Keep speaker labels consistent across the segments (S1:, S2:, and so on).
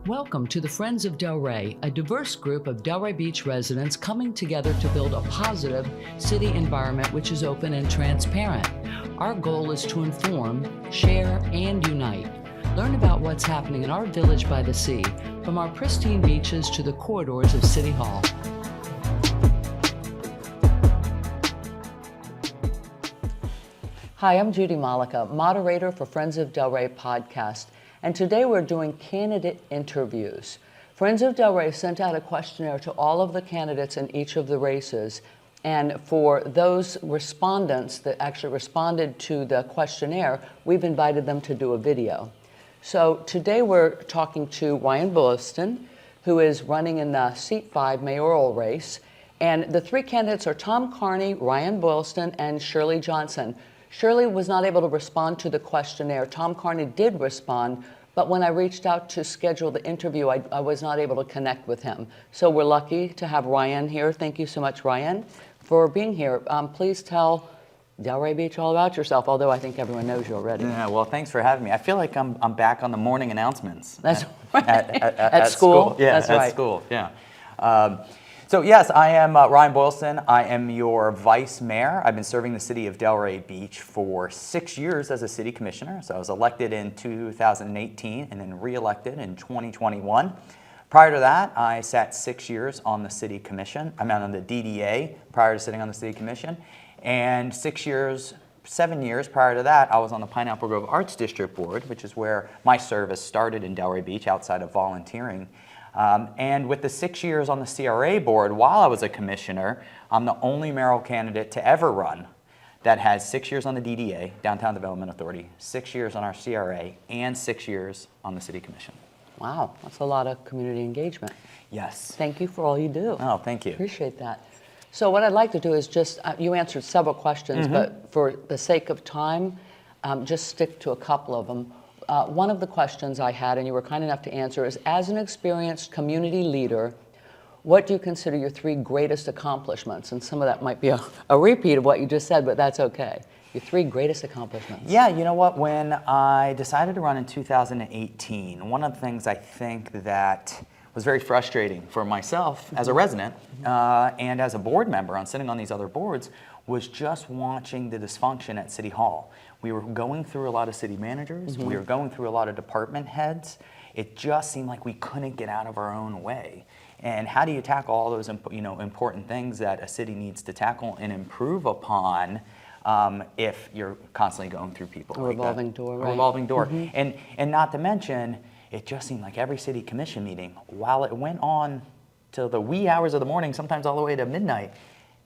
S1: Welcome to the Friends of Delray, a diverse group of Delray Beach residents coming together to build a positive city environment which is open and transparent. Our goal is to inform, share, and unite. Learn about what's happening in our village by the sea, from our pristine beaches to the corridors of City Hall. Hi, I'm Judy, Mollica, moderator for Friends of Delray podcast. And today we're doing candidate interviews. Friends of Delray sent out a questionnaire to all of the candidates in each of the races. And for those respondents that actually responded to the questionnaire, we've invited them to do a video. So today we're talking to Ryan Boylston, who is running in the seat 5 mayoral race. And the three candidates are Tom Carney, Ryan Boylston, and Shirley Johnson. Shirley was not able to respond to the questionnaire. Tom Carney did respond, but when I reached out to schedule the interview, I was not able to connect with him. So we're lucky to have Ryan here. Thank you so much, Ryan, for being here. Please tell Delray Beach all about yourself, although I think everyone knows you already.
S2: Yeah, well, thanks for having me. I feel like I'm back on the morning announcements.
S1: That's right. At school?
S2: Yeah,
S1: that's
S2: at
S1: right.
S2: school, yeah. So yes, I am Ryan Boylston. I am your vice mayor. I've been serving the city of Delray Beach for 6 years as a city commissioner. So I was elected in 2018 and then re-elected in 2021. Prior to that, I sat 6 years on the city commission. I'm on the DDA prior to sitting on the city commission. And 7 years prior to that, I was on the Pineapple Grove Arts District Board, which is where my service started in Delray Beach outside of volunteering. And with the 6 years on the CRA board, while I was a commissioner, I'm the only mayoral candidate to ever run that has 6 years on the DDA, Downtown Development Authority, 6 years on our CRA, and 6 years on the City Commission.
S1: Wow, that's a lot of community engagement.
S2: Yes.
S1: Thank you for all you do.
S2: Oh, thank you.
S1: Appreciate that. So what I'd like to do is just, you answered several questions, but for the sake of time, just stick to a couple of them. One of the questions I had, and you were kind enough to answer, is as an experienced community leader, what do you consider your 3 greatest accomplishments? And some of that might be a repeat of what you just said, but that's okay. Your 3 greatest accomplishments.
S2: Yeah, you know what? When I decided to run in 2018, one of the things I think that was very frustrating for myself as a resident and as a board member on sitting on these other boards was just watching the dysfunction at City Hall. We were going through a lot of city managers. We were going through a lot of department heads. It just seemed like we couldn't get out of our own way. And how do you tackle all those important things that a city needs to tackle and improve upon if you're constantly going through people
S1: A
S2: like
S1: revolving
S2: that?
S1: door,
S2: A
S1: right?
S2: revolving door. And not to mention, it just seemed like every city commission meeting, while it went on till the wee hours of the morning, sometimes all the way to midnight,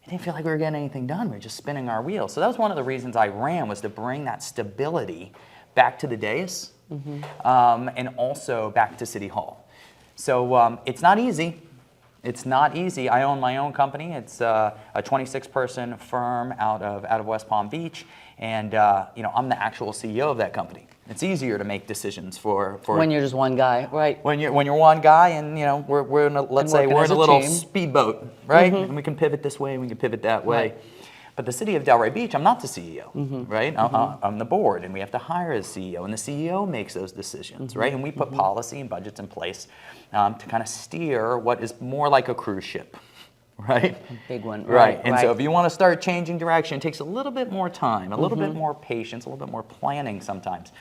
S2: it didn't feel like we were getting anything done. We were just spinning our wheels. So that was one of the reasons I ran, was to bring that stability back to the dais and also back to City Hall. So it's not easy. It's not easy. I own my own company. It's a 26-person firm out of West Palm Beach, and I'm the actual CEO of that company. It's easier to make decisions for
S1: when you're just one guy, right?
S2: When you're one guy, and we're in a, let's say we're in a little speedboat, right? And we can pivot this way, we can pivot that way.
S1: Right.
S2: But the city of Delray Beach, I'm not the CEO, right? I'm the board, and we have to hire a CEO, and the CEO makes those decisions, right? And we put policy and budgets in place to kind of steer what is more like a cruise ship, right?
S1: A big one,
S2: right? And so if you want to start changing direction, it takes a little bit more time, a little bit more patience, a little bit more planning sometimes.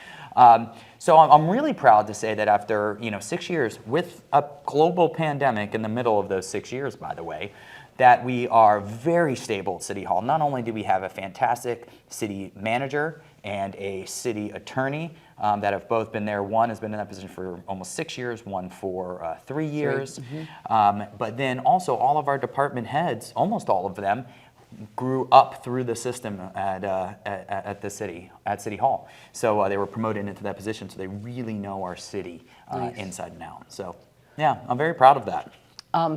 S2: So I'm really proud to say that after 6 years with a global pandemic in the middle of those 6 years, by the way, that we are very stable at City Hall. Not only do we have a fantastic city manager and a city attorney that have both been there. One has been in that position for almost 6 years, one for 3 years. But then also all of our department heads, almost all of them, grew up through the system at City Hall. So they were promoted into that position, so they really know our city inside and out. So yeah, I'm very proud of that.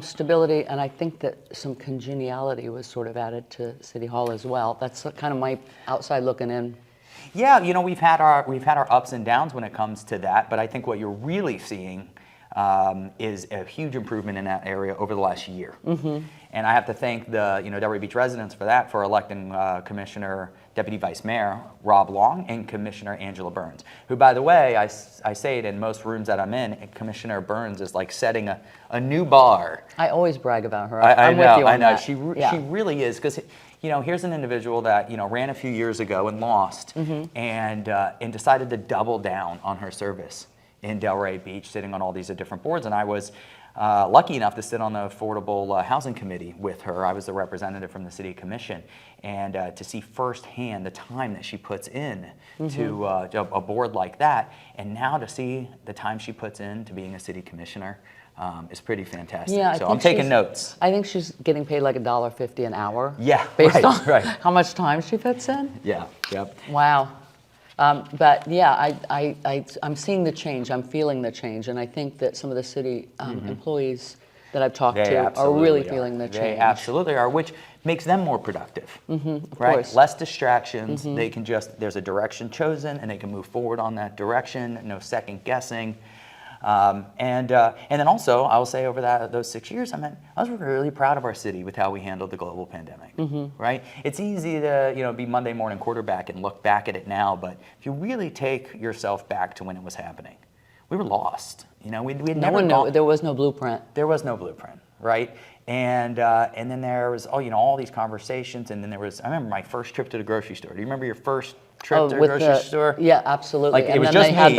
S1: Stability, and I think that some congeniality was sort of added to City Hall as well. That's kind of my outside looking in.
S2: Yeah, we've had our ups and downs when it comes to that, but I think what you're really seeing is a huge improvement in that area over the last year. And I have to thank the Delray Beach residents for that, for electing Commissioner Deputy Vice Mayor Rob Long and Commissioner Angela Burns, who, by the way, I say it in most rooms that I'm in, Commissioner Burns is like setting a new bar.
S1: I always brag about her.
S2: I'm
S1: with you on
S2: I know.
S1: that.
S2: She really is, because here's an individual that ran a few years ago and lost, and decided to double down on her service in Delray Beach, sitting on all these different boards. And I was lucky enough to sit on the Affordable Housing Committee with her. I was the representative from the City Commission, and to see firsthand the time that she puts in to a board like that, and now to see the time she puts in to being a city commissioner is pretty fantastic.
S1: Yeah,
S2: so I'm taking notes.
S1: I think she's getting paid like $1.50 an hour.
S2: Yeah,
S1: based on
S2: right.
S1: how much time she puts in.
S2: Yeah, yep.
S1: Wow. But yeah, I'm seeing the change. I'm feeling the change, and I think that some of the city employees that I've talked to are really feeling the change.
S2: They absolutely are, which makes them more productive.
S1: Of
S2: right?
S1: course.
S2: Less distractions. They can there's a direction chosen, and they can move forward on that direction. No second guessing. And then also, I will say over those 6 years, I was really proud of our city with how we handled the global pandemic, right? It's easy to be Monday morning quarterback and look back at it now, but if you really take yourself back to when it was happening, we were lost.
S1: No one knew. There was no blueprint.
S2: There was no blueprint, right? And then there was all these conversations, and then I remember my first trip to the grocery store. Do you remember your first trip to the grocery store?
S1: Yeah, absolutely.
S2: Like,
S1: and
S2: it was
S1: then
S2: just
S1: they had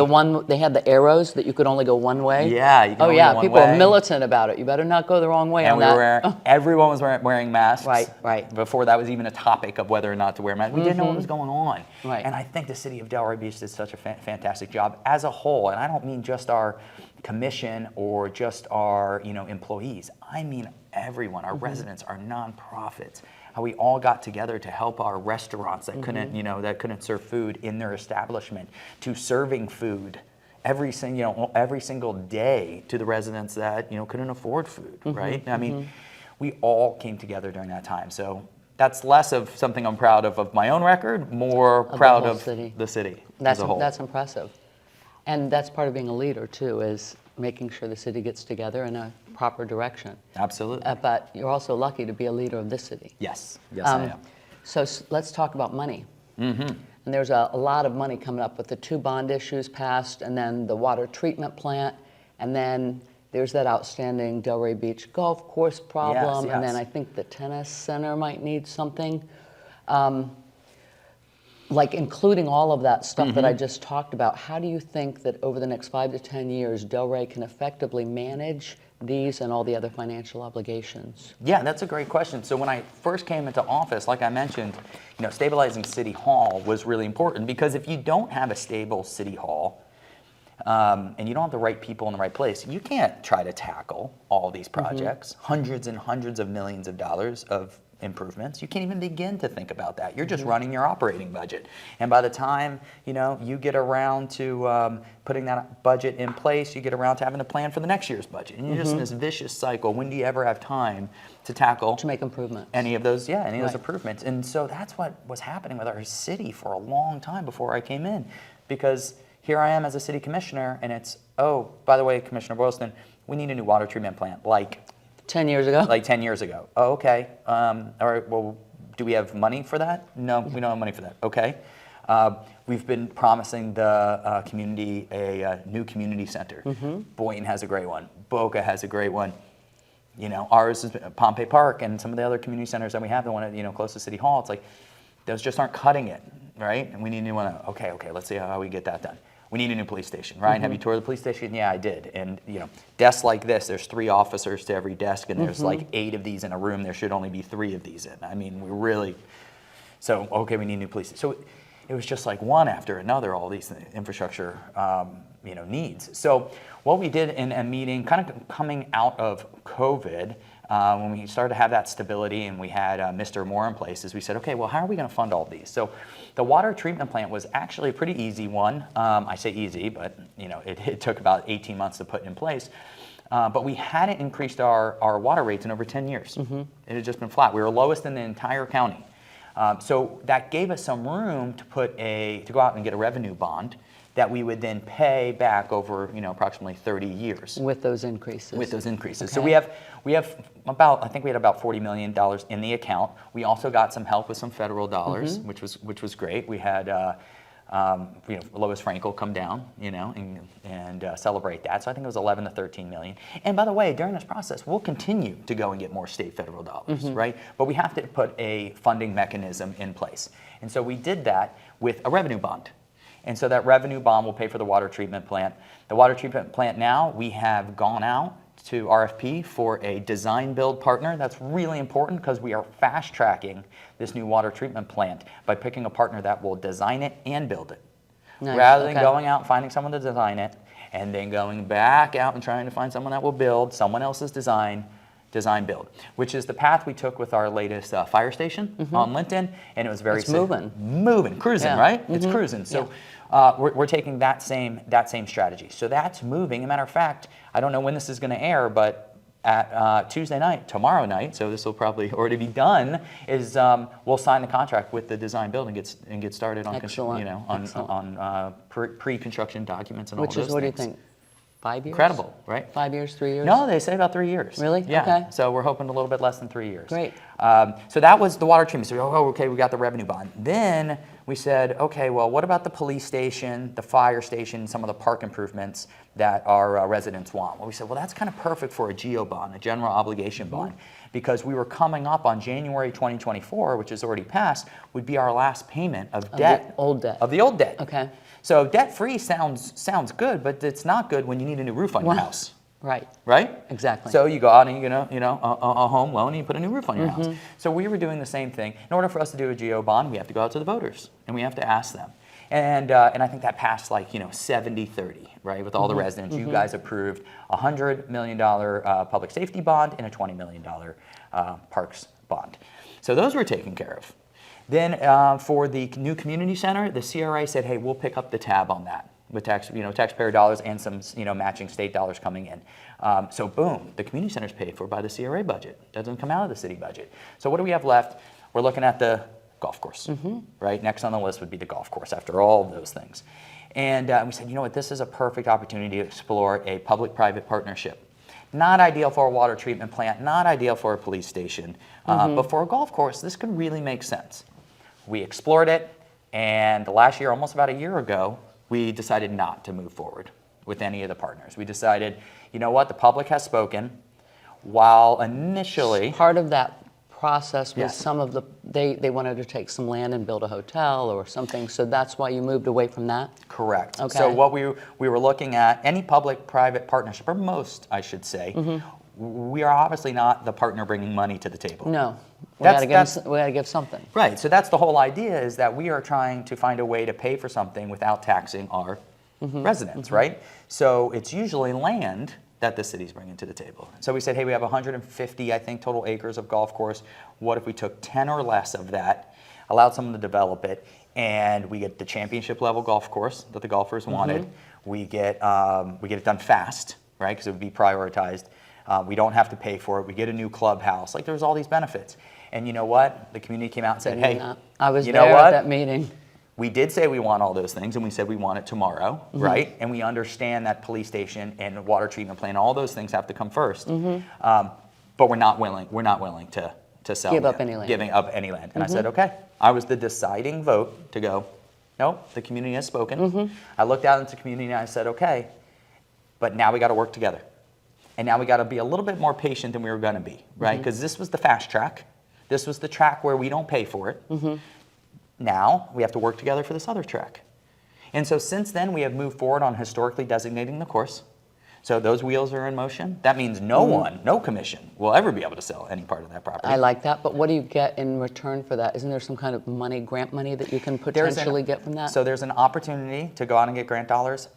S1: they had the arrows that you could only go one way.
S2: Yeah, you can only go one
S1: people
S2: way.
S1: are militant about it. You better not go the wrong way.
S2: And everyone was wearing masks.
S1: Right.
S2: Before that was even a topic of whether or not to wear masks. We didn't know what was going on.
S1: Right.
S2: And I think the city of Delray Beach did such a fantastic job as a whole. And I don't mean just our commission or just our employees. I mean everyone, our residents, our nonprofits. How we all got together to help our restaurants that couldn't serve food in their establishment, to serving food every single day to the residents that couldn't afford food, right? I mean, we all came together during that time. So that's less of something I'm proud of my own record, more proud of the city as a whole.
S1: That's impressive, and that's part of being a leader too, is making sure the city gets together in a proper direction.
S2: Absolutely.
S1: But you're also lucky to be a leader of this city.
S2: Yes, I am.
S1: So let's talk about money. And there's a lot of money coming up with the 2 bond issues passed, and then the water treatment plant, and then there's that outstanding Delray Beach golf course problem,
S2: Yes.
S1: and then I think the tennis center might need something. Like including all of that stuff that I just talked about, how do you think that over the next 5 to 10 years, Delray can effectively manage these and all the other financial obligations?
S2: Yeah, that's a great question. So when I first came into office, like I mentioned, stabilizing City Hall was really important, because if you don't have a stable City Hall and you don't have the right people in the right place, you can't try to tackle all these projects, hundreds and hundreds of millions of dollars of improvements. You can't even begin to think about that. You're just running your operating budget. And by the time, you get around to putting that budget in place, you get around to having to plan for the next year's budget. And you're just in this vicious cycle. When do you ever have time to tackle
S1: To make improvements.
S2: any of those improvements? And so that's what was happening with our city for a long time before I came in, because here I am as a city commissioner, and it's, oh, by the way, Commissioner Boylston, we need a new water treatment plant, like
S1: 10 years ago?
S2: Like 10 years ago. Oh, okay. All right, well, do we have money for that? No, we don't have money for that. Okay. We've been promising the community a new community center. Boynton has a great one. Boca has a great one. Ours is Pompey Park, and some of the other community centers that we have, the one at, close to City Hall, it's like, those just aren't cutting it, right? And we need a new one. Okay, let's see how we get that done. We need a new police station. Ryan, have you toured the police station? Yeah, I did. And desks like this, there's 3 officers to every desk, and there's like 8 of these in a room. There should only be 3 of these in. I mean, we really, so, okay, we need a new police. So it was just like one after another, all these infrastructure, needs. So what we did in a meeting, kind of coming out of COVID, when we started to have that stability and we had Mr. Moore in place, is we said, okay, well, how are we going to fund all these? So the water treatment plant was actually a pretty easy one. I say easy, but it took about 18 months to put in place. But we hadn't increased our water rates in over 10 years. It had just been flat. We were lowest in the entire county. So that gave us some room to go out and get a revenue bond that we would then pay back over, approximately 30 years.
S1: With those increases.
S2: With those increases.
S1: Okay.
S2: So we have about, I think we had about $40 million in the account. We also got some help with some federal dollars, which was great. We had Lois Frankel come down, and celebrate that. So I think it was 11 to 13 million. And by the way, during this process, we'll continue to go and get more state federal dollars, right? But we have to put a funding mechanism in place. And so we did that with a revenue bond. And so that revenue bond will pay for the water treatment plant. The water treatment plant now, we have gone out to RFP for a design build partner. That's really important because we are fast tracking this new water treatment plant by picking a partner that will design it and build it.
S1: Nice.
S2: Rather than going out and finding someone to design it and then going back out and trying to find someone that will build someone else's design build, which is the path we took with our latest fire station on Linton, and it was very moving, cruising, right? It's cruising. So we're taking that same strategy. So that's moving. As a matter of fact, I don't know when this is going to air, but at Tuesday night, tomorrow night, so this will probably already be done, is we'll sign the contract with the design build and get started on on pre-construction documents and all those things.
S1: Which is, what do you think? 5 years?
S2: Incredible, right?
S1: 5 years, 3 years?
S2: No, they say about 3 years.
S1: Really?
S2: Yeah.
S1: Okay.
S2: So we're hoping a little bit less than 3 years.
S1: Great.
S2: So that was the water treatment. So okay, we got the revenue bond. Then we said, okay, well, what about the police station, the fire station, some of the park improvements that our residents want? Well, we said, well, that's kind of perfect for a GO bond, a general obligation bond, because we were coming up on January 2024, which is already passed, would be our last payment of debt.
S1: The old debt.
S2: Of the old debt.
S1: Okay.
S2: So debt-free sounds good, but it's not good when you need a new roof on your house.
S1: Right.
S2: Right?
S1: Exactly.
S2: So you go out and a home loan and you put a new roof on your house. So we were doing the same thing. In order for us to do a GO bond, we have to go out to the voters and we have to ask them. And I think that passed 70-30, right? With all the residents, you guys approved a $100 million public safety bond and a $20 million parks bond. So those were taken care of. Then for the new community center, the CRA said, hey, we'll pick up the tab on that with taxpayer dollars and some matching state dollars coming in. So boom, the community center is paid for by the CRA budget. It doesn't come out of the city budget. So what do we have left? We're looking at the golf course, right? Next on the list would be the golf course after all of those things. And we said, you know what, this is a perfect opportunity to explore a public-private partnership. Not ideal for a water treatment plant, not ideal for a police station, but for a golf course, this could really make sense. We explored it, and last year, almost about a year ago, we decided not to move forward with any of the partners. We decided, you know what, the public has spoken. While initially...
S1: Part of that process was
S2: Yes.
S1: some of the, they wanted to take some land and build a hotel or something, so that's why you moved away from that?
S2: Correct.
S1: Okay.
S2: So what we were looking at, any public-private partnership, or most, I should say, we are obviously not the partner bringing money to the table.
S1: No. We got to give something.
S2: Right, so that's the whole idea, is that we are trying to find a way to pay for something without taxing our residents, right? So it's usually land that the city's bringing to the table. So we said, hey, we have 150, I think, total acres of golf course. What if we took 10 or less of that, allowed someone to develop it, and we get the championship level golf course that the golfers wanted. We get it done fast, right, because it would be prioritized. We don't have to pay for it. We get a new clubhouse. Like, there's all these benefits. And you know what? The community came out and said, hey,
S1: I was
S2: you
S1: there
S2: know what?
S1: at that meeting.
S2: We did say we want all those things, and we said we want it tomorrow, right? And we understand that police station and water treatment plant, all those things have to come first. But we're not willing to sell
S1: Give up any land.
S2: Giving up any land. And I said, okay. I was the deciding vote to go, nope, the community has spoken. I looked out into the community and I said, okay, but now we got to work together. And now we got to be a little bit more patient than we were going to be, right? Because this was the fast track. This was the track where we don't pay for it. Now we have to work together for this other track. And so since then, we have moved forward on historically designating the course. So those wheels are in motion. That means no one, no commission, will ever be able to sell any part of that property.
S1: I like that, but what do you get in return for that? Isn't there some kind of money, grant money, that you can potentially get from that?
S2: So there's an opportunity to go out and get grant dollars.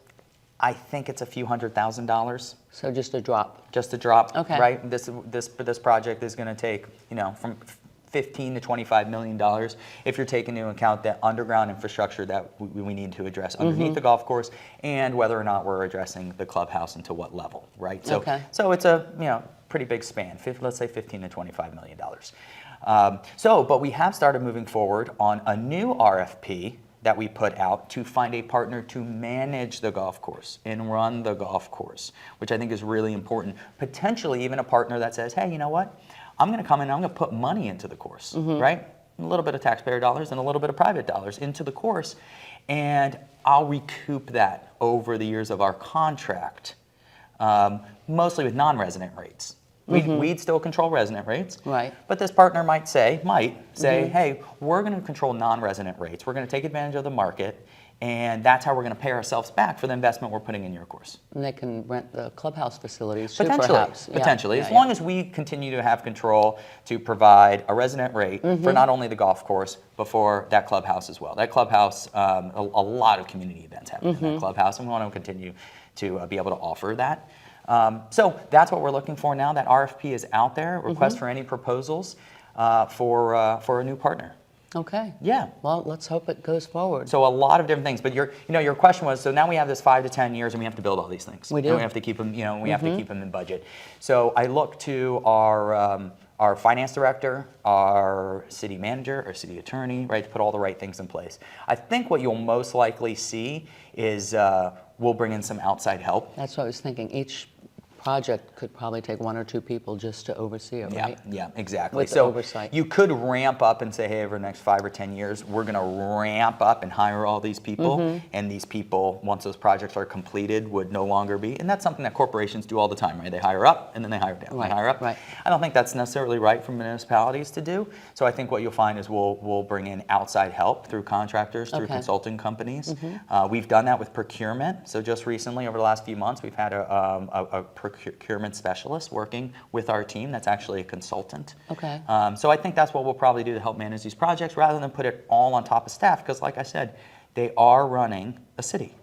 S2: I think it's a few $100,000.
S1: So just a drop.
S2: Just a drop,
S1: Okay.
S2: right? This project is going to take, from $15 to $25 million if you're taking into account the underground infrastructure that we need to address underneath the golf course, and whether or not we're addressing the clubhouse and to what level, right? So,
S1: Okay.
S2: so it's a pretty big span. Let's say $15 to $25 million. But we have started moving forward on a new RFP that we put out to find a partner to manage the golf course and run the golf course, which I think is really important. Potentially even a partner that says, hey, you know what? I'm going to come in and I'm going to put money into the course, right? A little bit of taxpayer dollars and a little bit of private dollars into the course, and I'll recoup that over the years of our contract, mostly with non-resident rates. We'd still control resident rates,
S1: Right.
S2: but this partner might say, hey, we're going to control non-resident rates. We're going to take advantage of the market, and that's how we're going to pay ourselves back for the investment we're putting in your course.
S1: And they can rent the clubhouse facilities too,
S2: Potentially,
S1: perhaps.
S2: potentially.
S1: Yeah,
S2: As
S1: yeah,
S2: long as we continue to have control to provide a resident rate for not only the golf course, but for that clubhouse as well. That clubhouse, a lot of community events happen in that clubhouse, and we want to continue to be able to offer that. So that's what we're looking for now. That RFP is out there. Request for any proposals for a new partner.
S1: Okay.
S2: Yeah.
S1: Well, let's hope it goes forward.
S2: So a lot of different things. But your question was, so now we have this 5 to 10 years, and we have to build all these things.
S1: We do.
S2: And we have to keep them. We have to keep them in budget. So I look to our finance director, our city manager, our city attorney, right, to put all the right things in place. I think what you'll most likely see is we'll bring in some outside help.
S1: That's what I was thinking. Each project could probably take 1 or 2 people just to oversee it, right?
S2: Yeah, exactly.
S1: With
S2: So
S1: oversight.
S2: you could ramp up and say, hey, over the next 5 or 10 years, we're going to ramp up and hire all these people, and these people, once those projects are completed, would no longer be. And that's something that corporations do all the time, right? They hire up and then they hire down.
S1: Right,
S2: They hire up.
S1: right.
S2: I don't think that's necessarily right for municipalities to do. So I think what you'll find is we'll bring in outside help through contractors, through
S1: Okay.
S2: consulting companies. We've done that with procurement. So just recently, over the last few months, we've had a procurement specialist working with our team that's actually a consultant.
S1: Okay.
S2: So I think that's what we'll probably do to help manage these projects rather than put it all on top of staff, because like I said, they are running a city.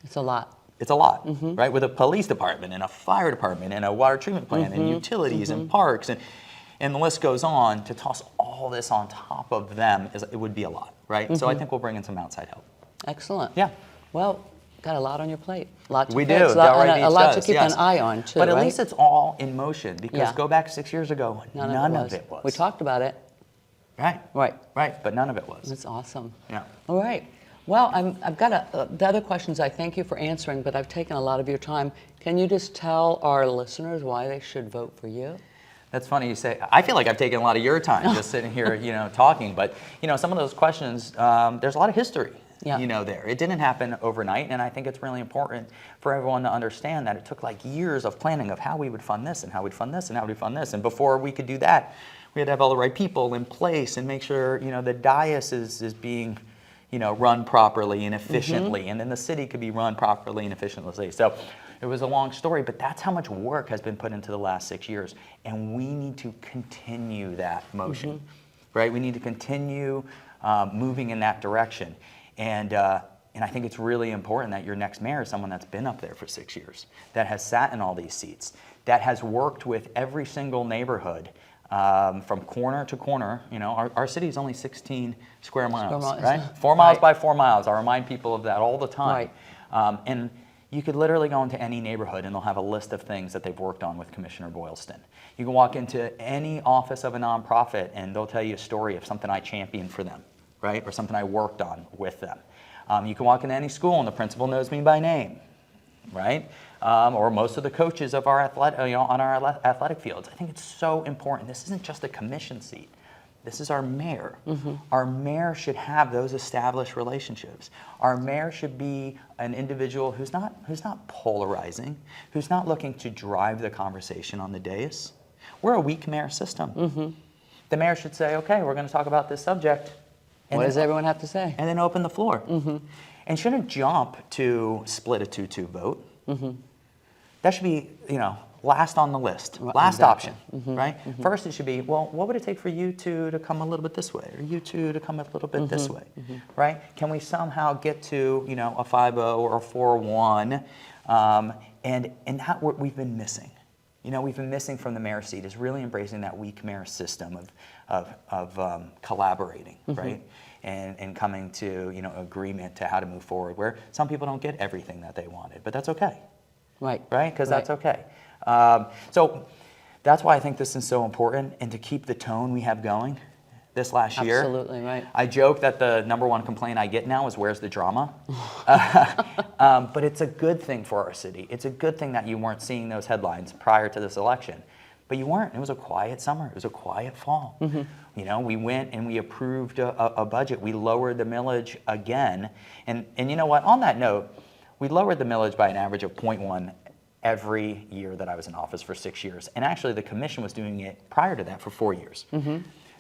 S1: It's a lot.
S2: It's a lot, right? With a police department and a fire department and a water treatment plant and utilities and parks and the list goes on. To toss all this on top of them, it would be a lot, right? So I think we'll bring in some outside help.
S1: Excellent.
S2: Yeah.
S1: Well, got a lot on your plate. Lot to
S2: We
S1: fix,
S2: do.
S1: lot-
S2: Delray
S1: and a
S2: Beach
S1: lot
S2: does,
S1: to keep
S2: yes.
S1: an eye on too,
S2: But at
S1: right?
S2: least it's all in motion, because
S1: Yeah.
S2: go back 6 years ago, none of it was.
S1: We talked about it.
S2: Right.
S1: Right.
S2: Right, but none of it was.
S1: That's awesome.
S2: Yeah.
S1: All right. Well, I've got the other questions I thank you for answering, but I've taken a lot of your time. Can you just tell our listeners why they should vote for you?
S2: That's funny you say. I feel like I've taken a lot of your time just sitting here, talking. But some of those questions, there's a lot of history,
S1: Yeah.
S2: there. It didn't happen overnight, and I think it's really important for everyone to understand that it took like years of planning of how we would fund this and how we'd fund this and how we'd fund this. And before we could do that, we had to have all the right people in place and make sure, the diocese is being, run properly and efficiently, and then the city could be run properly and efficiently. So it was a long story, but that's how much work has been put into the last 6 years, and we need to continue that motion, right? We need to continue moving in that direction, and I think it's really important that your next mayor is someone that's been up there for 6 years, that has sat in all these seats, that has worked with every single neighborhood. From corner to corner, our city is only 16 square miles, right? 4 miles by 4 miles. I remind people of that all the time.
S1: Right.
S2: And you could literally go into any neighborhood and they'll have a list of things that they've worked on with Commissioner Boylston. You can walk into any office of a nonprofit and they'll tell you a story of something I championed for them, right? Or something I worked on with them. You can walk into any school and the principal knows me by name, right? Or most of the coaches of our on our athletic fields. I think it's so important. This isn't just a commission seat. This is our mayor. Our mayor should have those established relationships. Our mayor should be an individual who's not polarizing, who's not looking to drive the conversation on the dais. We're a weak mayor system. The mayor should say, okay, we're going to talk about this subject.
S1: What does everyone have to say?
S2: And then open the floor. And shouldn't jump to split a 2-2 vote. That should be, last on the list, last option, right? First, it should be, well, what would it take for you two to come a little bit this way, or you two to come a little bit this way, right? Can we somehow get to, a 5-0 or a 4-1, and that we've been missing. We've been missing from the mayor seat is really embracing that weak mayor system of collaborating, right? And coming to, agreement to how to move forward, where some people don't get everything that they wanted, but that's okay.
S1: Right.
S2: Right? Because that's okay. So that's why I think this is so important, and to keep the tone we have going, this last year.
S1: Absolutely, right.
S2: I joke that the #1 complaint I get now is, where's the drama? But it's a good thing for our city. It's a good thing that you weren't seeing those headlines prior to this election. But you weren't. It was a quiet summer. It was a quiet fall. You know, we went and we approved a budget. We lowered the millage again. And you know what? On that note, we lowered the millage by an average of 0.1 every year that I was in office for 6 years. And actually, the commission was doing it prior to that for 4 years.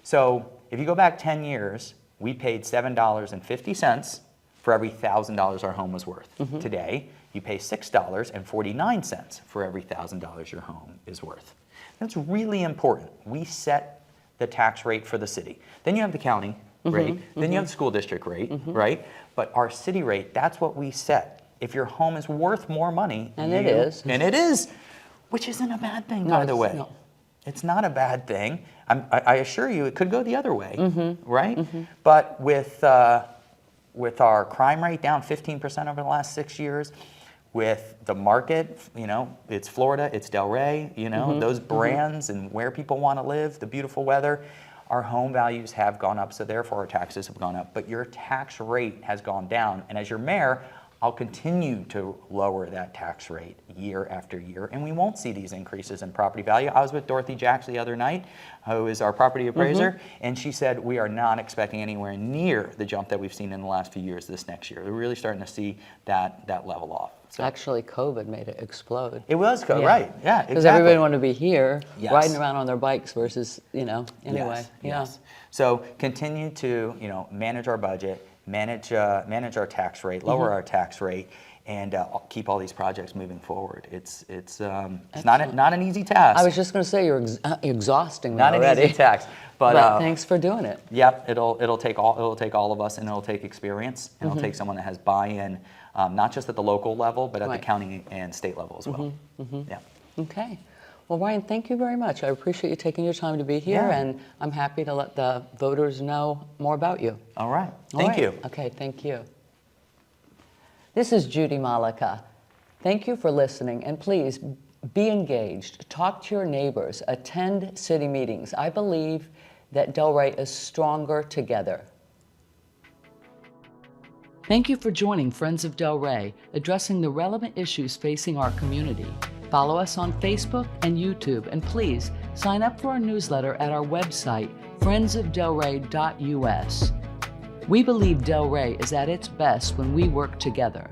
S2: So if you go back 10 years, we paid $7.50 for every $1,000 our home was worth. Today, you pay $6.49 for every $1,000 your home is worth. That's really important. We set the tax rate for the city. Then you have the county rate. Then you have the school district rate, right? But our city rate, that's what we set. If your home is worth more money,
S1: and it is,
S2: which isn't a bad thing, by the way.
S1: No.
S2: It's not a bad thing. I assure you, it could go the other way, right? But with our crime rate down 15% over the last 6 years, with the market, you know, it's Florida, it's Delray, you know, those brands and where people want to live, the beautiful weather, our home values have gone up, so therefore our taxes have gone up. But your tax rate has gone down, and as your mayor, I'll continue to lower that tax rate year after year, and we won't see these increases in property value. I was with Dorothy Jacks the other night, who is our property appraiser, and she said we are not expecting anywhere near the jump that we've seen in the last few years this next year. We're really starting to see that level off. So.
S1: Actually, COVID made it explode.
S2: It was COVID, right? Yeah, exactly.
S1: Because everybody wanted to be here,
S2: Yes.
S1: riding around on their bikes versus, you know, anyway.
S2: Yes. So continue to, you know, manage our budget, manage our tax rate, lower our tax rate, and keep all these projects moving forward. It's not an easy task.
S1: I was just going to say you're exhausting me
S2: not
S1: already.
S2: an easy task,
S1: but thanks for doing it.
S2: Yep, it'll take all of us, and it'll take experience, and it'll take someone that has buy-in, not just at the local level, but at the county and state level as well. Yeah.
S1: Okay. Well, Ryan, thank you very much. I appreciate you taking your time to be here, and I'm happy to let the voters know more about you.
S2: All right. Thank you.
S1: Okay, thank you. This is Judy Mollica. Thank you for listening, and please be engaged. Talk to your neighbors. Attend city meetings. I believe that Delray is stronger together. Thank you for joining Friends of Delray, addressing the relevant issues facing our community. Follow us on Facebook and YouTube, and please sign up for our newsletter at our website, friendsofdelray.us. We believe Delray is at its best when we work together.